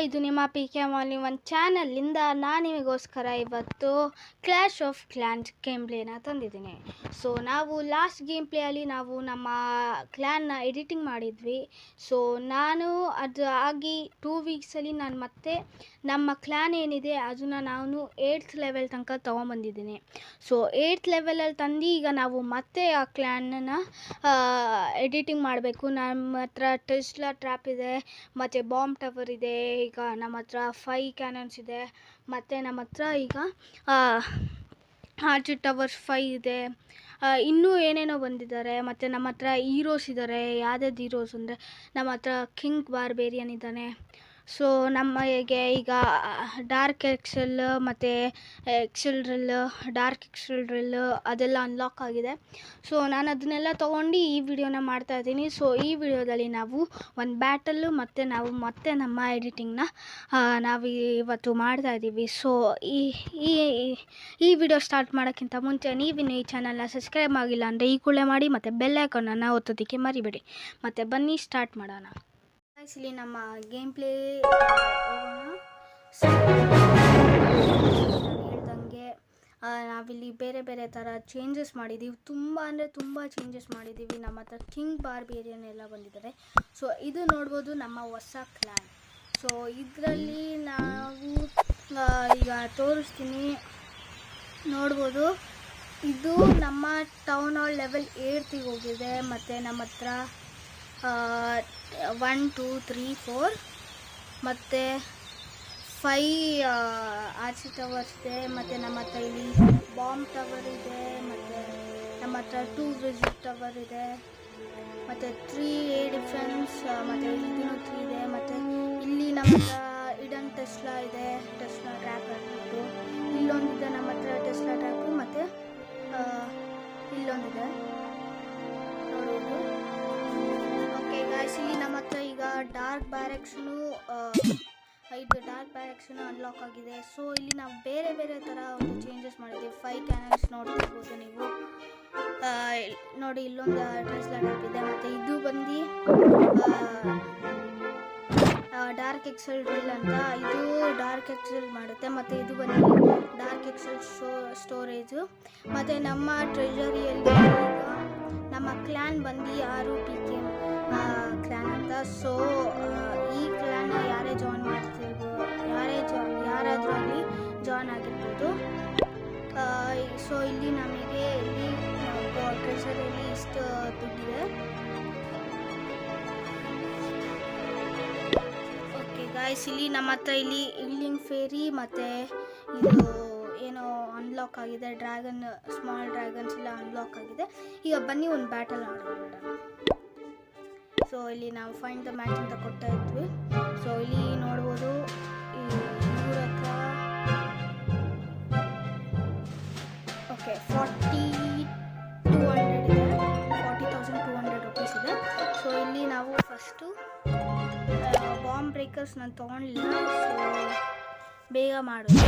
ಇದು ನಿಮ್ಮ P K ಮಾಲಿ ಒಂದು ಚಾನಲಿಂದ ನಾನು ನಿಮಗೋಸ್ಕರ ಇವತ್ತು ಕ್ಲಾಶ್ ಆಫ್ ಕ್ಲಾನ್ಸ್ ಗೇಮ್ ಪ್ಲೇನ ತಂದಿದ್ದೀನಿ. ಸೊ ನಾವು ಲಾಸ್ಟ್ ಗೇಮ್ ಪ್ಲೇಯಲ್ಲಿ ನಾವು ನಮ್ಮ ಕ್ಲ್ಯಾನ್ನ ಎಡಿಟಿಂಗ್ ಮಾಡಿದ್ವಿ. ಸೊ ನಾನು ಅದು ಆಗಿ 2 ವೀಕ್ಸಲ್ಲಿ ನಾನು ಮತ್ತೆ ನಮ್ಮ ಕ್ಲ್ಯಾನ್ ಏನಿದೆ ಅದನ್ನು ನಾನು 8th ಲೆವೆಲ್ ತನಕ ತೊಗೊಂಬಂದಿದ್ದೀನಿ. ಸೊ 8th ಲೆವೆಲಲ್ಲಿ ತಂದು ಈಗ ನಾವು ಮತ್ತೆ ಆ ಕ್ಲ್ಯಾನನ್ನು ಎಡಿಟಿಂಗ್ ಮಾಡಬೇಕು. ನಮ್ಮ ಹತ್ರ ಟೆಸ್ಲಾ ಟ್ರ್ಯಾಪ್ ಇದೆ, ಮತ್ತು ಬಾಂಬ್ ಟವರ್ ಇದೆ, ಈಗ ನಮ್ಮ ಹತ್ರ 5 ಕ್ಯಾನನ್ಸ್ ಇದೆ, ಮತ್ತು ನಮ್ಮ ಹತ್ರ ಈಗ ಆರ್ಚ್ ಟವರ್ಸ್ 5 ಇದೆ, ಇನ್ನೂ ಏನೇನೋ ಬಂದಿದ್ದಾರೆ. ಮತ್ತು ನಮ್ಮ ಹತ್ರ ಹೀರೋಸ್ ಇದ್ದಾರೆ. ಯಾವ್ದಾದ್ರು ಹೀರೋಸ್ ಅಂದರೆ ನಮ್ಮ ಹತ್ರ ಕಿಂಗ್ ಬಾರ್ಬೇರಿಯನ್ ಇದ್ದಾನೆ. ಸೊ ನಮಗೆ ಈಗ ಡಾರ್ಕ್ ಎಕ್ಸೆಲ್ ಮತ್ತು excel drill, dark excel drill ಅದೆಲ್ಲ ಅನ್ಲಾಕ್ ಆಗಿದೆ. ಸೊ ನಾನು ಅದನ್ನೆಲ್ಲ ತೊಗೊಂಡು ಈ ವಿಡಿಯೋನ ಮಾಡ್ತಾಯಿದ್ದೀನಿ. ಸೊ ಈ ವಿಡಿಯೋದಲ್ಲಿ ನಾವು ಒಂದು ಬ್ಯಾಟಲ್ಲು ಮತ್ತು ನಾವು ಮತ್ತೆ ನಮ್ಮ ಎಡಿಟಿಂಗ್ನ ನಾವು ಇವತ್ತು ಮಾಡ್ತಾಯಿದ್ದೀವಿ. ಸೊ ಈ ವಿಡಿಯೋ ಸ್ಟಾರ್ಟ್ ಮಾಡೋಕ್ಕಿಂತ ಮುಂಚೆ ನೀವಿನ್ನು ಈ ಚಾನಲ್ನ ಸಬ್ಸ್ಕ್ರೈಬ್ ಆಗಿಲ್ಲ ಅಂದರೆ ಈ ಕೂಡಲೇ ಮಾಡಿ, ಮತ್ತು ಬೆಲ್ ಐಕಾನನ್ನು ಒತ್ತೋದಕ್ಕೆ ಮರಿಬೇಡಿ. ಮತ್ತು ಬನ್ನಿ ಸ್ಟಾರ್ಟ್ ಮಾಡೋಣ. ಇಲ್ಲಿ ನಮ್ಮ ಗೇಮ್ ಪ್ಲೇ ಹೇಳ್ದಂಗೆ ನಾವಿಲ್ಲಿ ಬೇರೆ ಬೇರೆ ಥರ ಚೇಂಜಸ್ ಮಾಡಿದ್ದೀವಿ. ತುಂಬ ಅಂದರೆ ತುಂಬ ಚೇಂಜಸ್ ಮಾಡಿದ್ದೀವಿ. ನಮ್ಮ ಹತ್ರ ಕಿಂಗ್ ಬಾರ್ಬೇರಿಯನ್ ಎಲ್ಲ ಬಂದಿದ್ದಾರೆ. ಸೊ ಇದು ನೋಡ್ಬೋದು ನಮ್ಮ ಹೊಸ ಕ್ಲ್ಯಾನ್. ಸೊ ಇದರಲ್ಲಿ ನಾವು ಈಗ ತೋರಿಸ್ತೀನಿ, ನೋಡ್ಬೋದು. ಇದು ನಮ್ಮ ಟೌನ್ ಹಾಲ್ ಲೆವೆಲ್ 8ಗೆ ಹೋಗಿದೆ. ಮತ್ತು ನಮ್ಮ ಹತ್ರ 1 2 3 4 ಮತ್ತು 5 ಆರ್ಚ್ ಟವರ್ಸ್ ಇದೆ. ಮತ್ತು ನಮ್ಮ ಹತ್ರ ಇಲ್ಲಿ ಬಾಂಬ್ ಟವರ್ ಇದೆ, ಮತ್ತು ನಮ್ಮ ಹತ್ರ 2 ವಿಸಿಟ್ ಟವರ್ ಇದೆ, ಮತ್ತು 3 ಏರ್ ಡಿಫೆನ್ಸ್, ಮತ್ತು ಇದೂ 3 ಇದೆ. ಮತ್ತು ಇಲ್ಲಿ ನಮ್ಮ ಹತ್ರ ಇಡನ್ ಟೆಸ್ಲಾ ಇದೆ, ಟೆಸ್ಲಾ ಟ್ರ್ಯಾಪ್ ಆಗಿಬಿಟ್ಟು ಇಲ್ಲೊಂದಿದೆ. ನಮ್ಮ ಹತ್ರ ಟೆಸ್ಲಾ ಟ್ರ್ಯಾಪು ಮತ್ತು ಇಲ್ಲೊಂದಿದೆ ನೋಡೋದು. ಓಕೆ ಗಾಯ್ಸ್, ಇಲ್ಲಿ ನಮ್ಮ ಹತ್ರ ಈಗ ಡಾರ್ಕ್ ಬ್ಯಾರೆಕ್ಸ್ನು 5 ಡಾರ್ಕ್ ಬ್ಯಾರೆಕ್ಸ್ನು ಅನ್ಲಾಕ್ ಆಗಿದೆ. ಸೊ ಇಲ್ಲಿ ನಾವು ಬೇರೆ ಬೇರೆ ಥರ ಒಂದು ಚೇಂಜಸ್ ಮಾಡಿದ್ದೀವಿ. 5 ಕ್ಯಾನನ್ಸ್ ನೋಡ್ತಿರ್ಬೋದು ನೀವು. ನೋಡಿ ಇಲ್ಲೊಂದು ಟೆಸ್ಲಾ ಟ್ರ್ಯಾಪ್ ಇದೆ. ಮತ್ತು ಇದು ಬಂದು ಡಾರ್ಕ್ ಎಕ್ಸೆಲ್ ಡ್ರಿಲ್ ಅಂತ, ಇದು ಡಾರ್ಕ್ ಎಕ್ಸೆಲ್ ಮಾಡುತ್ತೆ. ಮತ್ತು ಇದು ಬಂದು ಡಾರ್ಕ್ ಎಕ್ಸೆಲ್ ಸ್ಟೋರೇಜು. ಮತ್ತು ನಮ್ಮ ಟ್ರೆಜರಿಯಲ್ಲಿ ಈಗ ನಮ್ಮ ಕ್ಲ್ಯಾನ್ ಬಂದು 6 PK ಕ್ಲ್ಯಾನ್ ಅಂತ. ಸೊ ಈ ಕ್ಲ್ಯಾನ್ ಯಾರೇ ಜಾಯ್ನ್ ಮಾಡ್ತಿರ್ಬೋದು, ಯಾರಾದರೂ ಅಲ್ಲಿ ಜಾಯ್ನ್ ಆಗಿರ್ಬೋದು. ಸೊ ಇಲ್ಲಿ ನಮಗೆ ಇಲ್ಲಿ ಟ್ರೆಜರಿಯಲ್ಲಿ ಇಷ್ಟು ದುಡ್ಡಿದೆ. ಓಕೆ ಗಾಯ್ಸ್, ಇಲ್ಲಿ ನಮ್ಮ ಹತ್ರ ಇಲ್ಲಿ ಇಲ್ಲಿಂಗ್ ಫೇರಿ ಮತ್ತು ಇದು ಏನೋ ಅನ್ಲಾಕ್ ಆಗಿದೆ. ಡ್ರ್ಯಾಗನ್, ಸ್ಮಾಲ್ ಡ್ರ್ಯಾಗನ್ಸ್ ಎಲ್ಲ ಅನ್ಲಾಕ್ ಆಗಿದೆ. ಈಗ ಬನ್ನಿ ಒಂದು ಬ್ಯಾಟಲ್ ಆಡೋಣ. ಸೊ ಇಲ್ಲಿ ನಾವು ಫೈಂಡ್ ದ ಮ್ಯಾಚ್ ಅಂತ ಕೊಡ್ತಾ ಇದ್ವಿ. ಸೊ ಇಲ್ಲಿ ನೋಡ್ಬೋದು ಇವ್ರ ಹತ್ರ ಓಕೆ 4200 ಇದೆ, 40,200 ರುಪೀಸ್ ಇದೆ. ಸೊ ಇಲ್ಲಿ ನಾವು ಫಸ್ಟು ಬಾಂಬ್ ಬ್ರೇಕರ್ಸ್ ನಾನು ತೊಗೊಂಡಿಲ್ಲ. ಸೊ ಬೇಗ ಮಾಡೋದು.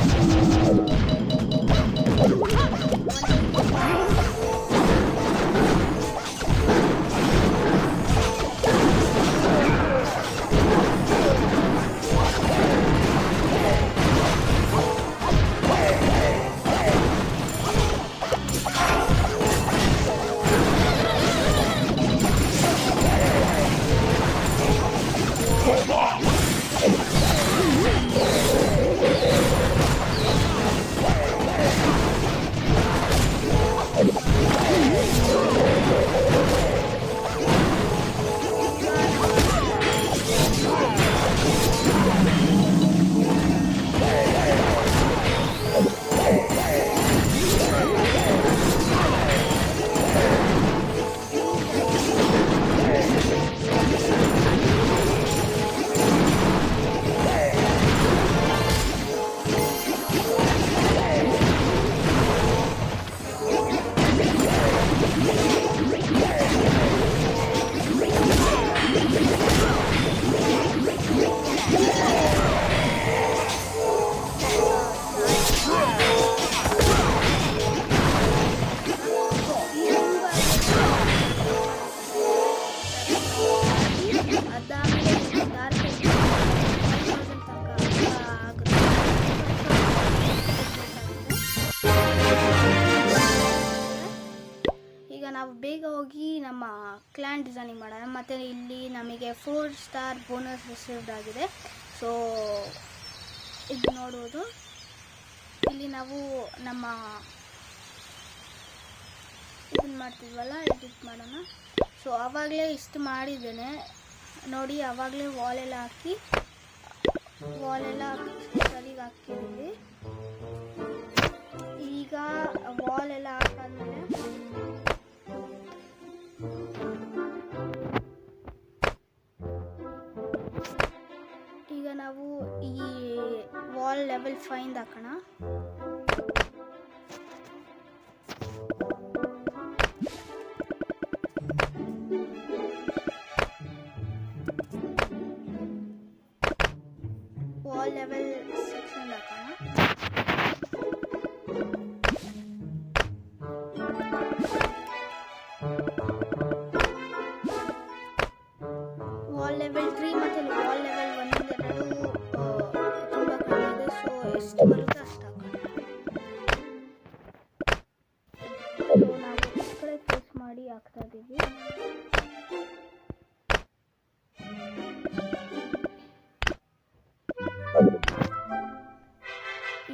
ಈಗ ಹೋಗಿ ನಮ್ಮ ಕ್ಲಾನ್ ಡಿಸೈನಿಂಗ್ ಮಾಡೋಣ. ಮತ್ತು ಇಲ್ಲಿ ನಮಗೆ 4 ಸ್ಟಾರ್ ಬೋನಸ್ ರಿಸೀವ್ಡ್ ಆಗಿದೆ. ಸೊ ಇದು ನೋಡುವುದು, ಇಲ್ಲಿ ನಾವು ನಮ್ಮ ಇದನ್ನು ಮಾಡ್ತಿದ್ವಲ್ಲ ಎಡಿಟ್ ಮಾಡೋಣ. ಸೊ ಆವಾಗಲೇ ಇಷ್ಟು ಮಾಡಿದ್ದೇನೆ ನೋಡಿ, ಆವಾಗಲೇ ವಾಲೆಲ್ಲ ಹಾಕಿ ಸರಿಗೆ ಹಾಕಿದ್ದೀವಿ. ಈಗ ವಾಲೆಲ್ಲ ಹಾಕಾದ್ಮೇಲೆ ಈಗ ನಾವು ಈ ವಾಲ್ ಲೆವೆಲ್ 5 ಹಾಕೋಣ. ವಾಲ್ ಲೆವೆಲ್ 6 ಹಾಕೋಣ. ವಾಲ್ ಲೆವೆಲ್ 3 ಮತ್ತು ವಾಲ್ ಲೆವೆಲ್ 1 ಎರಡು ತುಂಬ ಕಡಿಮೆ ಇದೆ. ಸೊ ಎಷ್ಟು ಬರುತ್ತೆ ಅಷ್ಟು ಹಾಕೋಣ. ಸೊ ನಾವು ಈ ಕಡೆ ಪ್ರೆಸ್ ಮಾಡಿ ಹಾಕ್ತಾ ಇದ್ದೀವಿ.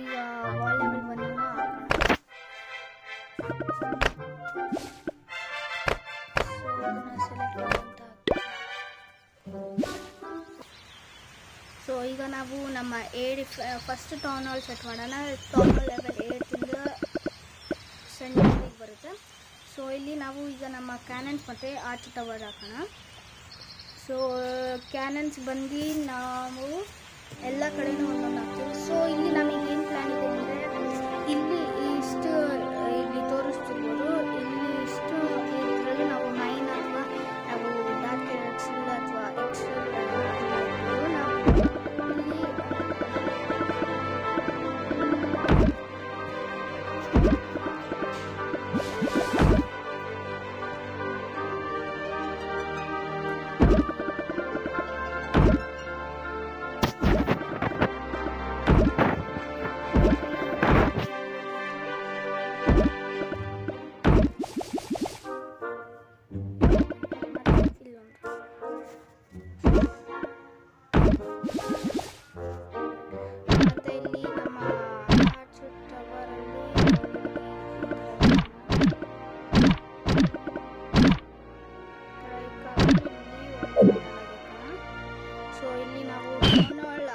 ಈಗ ವಾಲ್ ಲೆವೆಲ್ 1 ಹಾಕೋಣ. ಸೊ ಇದನ್ನು ಸೆಲೆಕ್ಟ್ ಅಂತ ಸೊ ಈಗ ನಾವು ನಮ್ಮ ಫಸ್ಟ್ ಟೌನ್ ಹಾಲ್ ಸೆಟ್ ಮಾಡೋಣ. ಟೌನ್ ಹಾಲ್ ಲೆವೆಲ್ 8ಇಂದ ಸೆಂಟರ್ಗೆ ಬರುತ್ತೆ. ಸೊ ಇಲ್ಲಿ ನಾವು ಈಗ ನಮ್ಮ ಕ್ಯಾನನ್ಸ್ ಮತ್ತು ಆರ್ಚ್ ಟವರ್ ಹಾಕೋಣ. ಸೊ ಕ್ಯಾನನ್ಸ್ ಬಂದು ನಾವು ಎಲ್ಲ ಕಡೆನೂ ಒಂದೊಂದು ಹಾಕ್ತೀವಿ. ಸೊ ಇಲ್ಲಿ ನಮಗೆ ಏನು ಪ್ಲ್ಯಾನ್ ಇದೆ ಅಂದರೆ, ಇಲ್ಲಿ ಇಷ್ಟು ಇಲ್ಲಿ ತೋರಿಸ್ತಿರ್ಬೋದು, ಇಲ್ಲಿ ಇಷ್ಟು ಇದರಲ್ಲಿ ನಾವು ಮೈನ್ ಅಥವಾ ನಾವು ಡಾರ್ಕ್ ಎಕ್ಸೆಲ್ ಅಥವಾ ಎಕ್ಸೆಲ್ ನಾವು ಇಲ್ಲಿ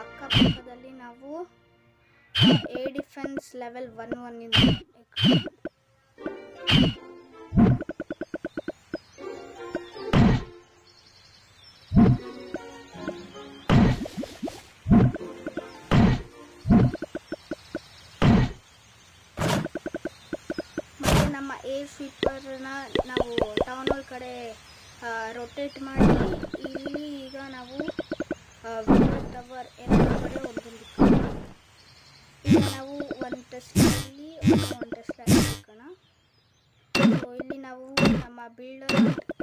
ಅಕ್ಕಪಕ್ಕದಲ್ಲಿ ನಾವು ಏರ್ ಡಿಫೆನ್ಸ್ ಲೆವೆಲ್ 1 ಇಂದ ಮತ್ತೆ ನಮ್ಮ ಏರ್ ಸ್ವೀಪರ್ನ ನಾವು ಟೌನ್ ಹಾಲ್ ಕಡೆ ರೊಟೇಟ್ ಮಾಡಿ ಇಲ್ಲಿ ಈಗ ನಾವು ಟವರ್ ಎಲ್ಲ ಕಡೆ ಒಂದೊಂದು ಈಗ ನಾವು ಒಂದು ಟೆಸ್ಲಲ್ಲಿ ಒಂದು ಟೆಸ್ಲಲ್ಲಿ ಇಟ್ಕೋಣ. ಸೊ ಇಲ್ಲಿ ನಾವು ನಮ್ಮ ಬಿಲ್ಡರ್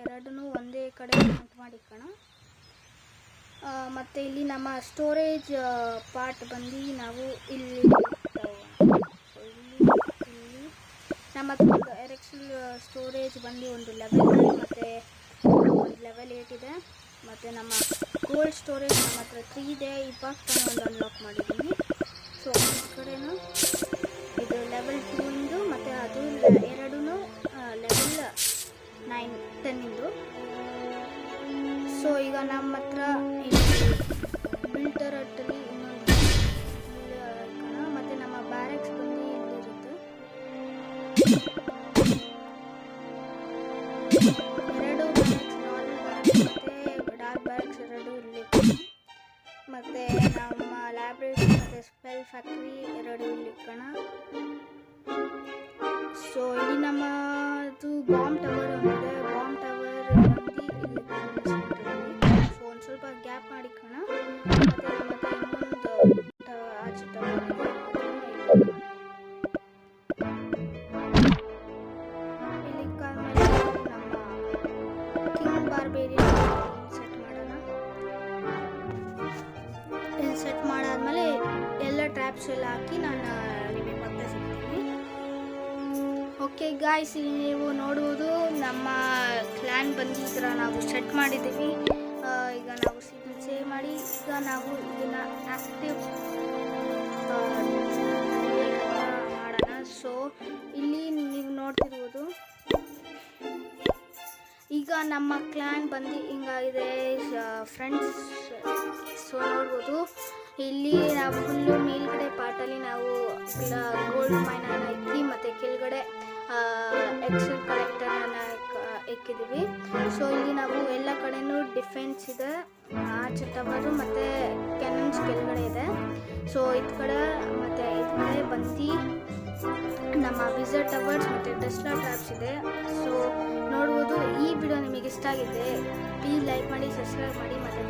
ಎರಡನ್ನೂ ಒಂದೇ ಕಡೆ ಕನೆಕ್ಟ್ ಮಾಡಿ ಇಟ್ಕೋಣ. ಮತ್ತು ಇಲ್ಲಿ ನಮ್ಮ ಸ್ಟೋರೇಜ್ ಪಾರ್ಟ್ ಬಂದು ನಾವು ಇಲ್ಲಿ ಸೊ ಇಲ್ಲಿ ನಮ್ಮ ಹತ್ರ ಎರೆಕ್ಸಲ್ ಸ್ಟೋರೇಜ್ ಬಂದು ಒಂದು ಲೆವೆಲ್ 9 ಮತ್ತು ಒಂದು ಲೆವೆಲ್ 8 ಇದೆ. ಮತ್ತು ನಮ್ಮ ಗೋಲ್ಡ್ ಸ್ಟೋರೇಜ್ ನಮ್ಮ ಹತ್ರ 3 ಇದೆ. ಇವಾಗ ಒಂದು ಅನ್ಲಾಕ್ ಮಾಡಿದ್ದೀನಿ. ಸೊ ಈ ಕಡೆನೂ ಇದು ಲೆವೆಲ್ 2 ಇಂದು ಮತ್ತು ಅದು ಎರಡೂ ಲೆವೆಲ್ 9 10 ಇಂದು. ಸೊ ಈಗ ನಮ್ಮ ಹತ್ರ ಬಿಲ್ಟರ್ ಹಟ್ಟಲ್ಲಿ ಇನ್ನೊಂದು ಇಟ್ಕೋಣ. ಮತ್ತು ನಮ್ಮ ಬ್ಯಾರೆಕ್ಸ್ ಬಂದು ಇಲ್ಲಿರುತ್ತೆ. ಎರಡು ಬ್ಯಾರೆಕ್ಸ್, ನಾರ್ಮಲ್ ಬ್ಯಾರೆಕ್ಸ್ ಮತ್ತು ಡಾರ್ಕ್ ಬ್ಯಾರೆಕ್ಸ್ ಎರಡು ಇಲ್ಲಿ. ಮತ್ತು ನಮ್ಮ ಲ್ಯಾಬ್ರೇಟರಿ ಮತ್ತು ಸ್ಪೆಲ್ ಫ್ಯಾಕ್ಟ್ರಿ ಎರಡು ಇಲ್ಲಿ ಇಟ್ಕೋಣ. ಸೊ ಇಲ್ಲಿ ನಮ್ಮದು ಬಾಂಬ್ ಟವರ್ ಒಂದಿದೆ. ಬಾಂಬ್ ಟವರ್ ಬಂದು ಇಲ್ಲಿ ಸೊ ಒಂದು ಸ್ವಲ್ಪ ಗ್ಯಾಪ್ ಮಾಡಿಕೋಣ. ಮತ್ತು ನಮ್ಮ ಹತ್ರ ಇನ್ನೊಂದು ಆಚೆ ಟವರ್ ಇದೆ, ಇಲ್ಲಿ ಇಕ್ಕಾದ್ಮೇಲೆ ನಮ್ಮ ಕಿಂಗ್ ಬಾರ್ಬೇರಿಯನ್ ಸೆಟ್ ಮಾಡೋಣ. ಇಲ್ಲಿ ಸೆಟ್ ಮಾಡಾದ್ಮೇಲೆ ಎಲ್ಲ ಟ್ರ್ಯಾಪ್ಸ್ ಎಲ್ಲ ಹಾಕಿ ನಾನು ನಿಮಗೆ ಮತ್ತೆ ಸಿಗ್ತೀನಿ. ಓಕೆ ಗಾಯ್ಸ್, ಇಲ್ಲಿ ನೀವು ನೋಡುವುದು ನಮ್ಮ ಕ್ಲಾನ್ ಬಂದು ಈ ಥರ ನಾವು ಸೆಟ್ ಮಾಡಿದ್ದೀವಿ. ಈಗ ನಾವು ಇದನ್ನು ಸೇವ್ ಮಾಡಿ ಈಗ ನಾವು ಇದನ್ನು ಆ್ಯಕ್ಟಿವ್ ಮಾಡೋಣ. ಸೊ ಇಲ್ಲಿ ನೀವು ನೋಡ್ತಿರ್ಬೋದು ಈಗ ನಮ್ಮ ಕ್ಲಾನ್ ಬಂದು ಹಿಂಗಾಗಿದೆ ಫ್ರೆಂಡ್ಸ್. ಸೊ ನೋಡ್ಬೋದು ಇಲ್ಲಿ ನಾವು ಫುಲ್ಲು ಮೇಲ್ಗಡೆ ಪಾರ್ಟಲ್ಲಿ ನಾವು ಗೋಲ್ಡ್ ಮೈನನ್ನು ಇಕ್ಕಿ ಮತ್ತು ಕೆಳಗಡೆ ಎಕ್ಸೆಲ್ ಕಲೆಕ್ಟರನ್ನು ಇಕ್ಕಿದ್ದೀವಿ. ಸೊ ಇಲ್ಲಿ ನಾವು ಎಲ್ಲ ಕಡೆಯೂ ಡಿಫೆನ್ಸ್ ಇದೆ, ಆರ್ಚ್ ಟವರು ಮತ್ತು ಕ್ಯಾನನ್ಸ್ ಕೆಳಗಡೆ ಇದೆ. ಸೊ ಇದು ಕಡೆ ಮತ್ತು ಇದು ಕಡೆ ಬಂದು ನಮ್ಮ ವಿಸರ್ ಟವರ್ಸ್ ಮತ್ತು ಟೆಸ್ಲಾ ಟ್ರ್ಯಾಪ್ಸ್ ಇದೆ. ಸೊ ನೋಡ್ಬೋದು ಈ ವಿಡಿಯೋ ನಿಮಗೆ ಇಷ್ಟ ಆಗಿದೆ, ಪ್ಲೀಸ್ ಲೈಕ್ ಮಾಡಿ, ಸಬ್ಸ್ಕ್ರೈಬ್ ಮಾಡಿ ಮತ್ತು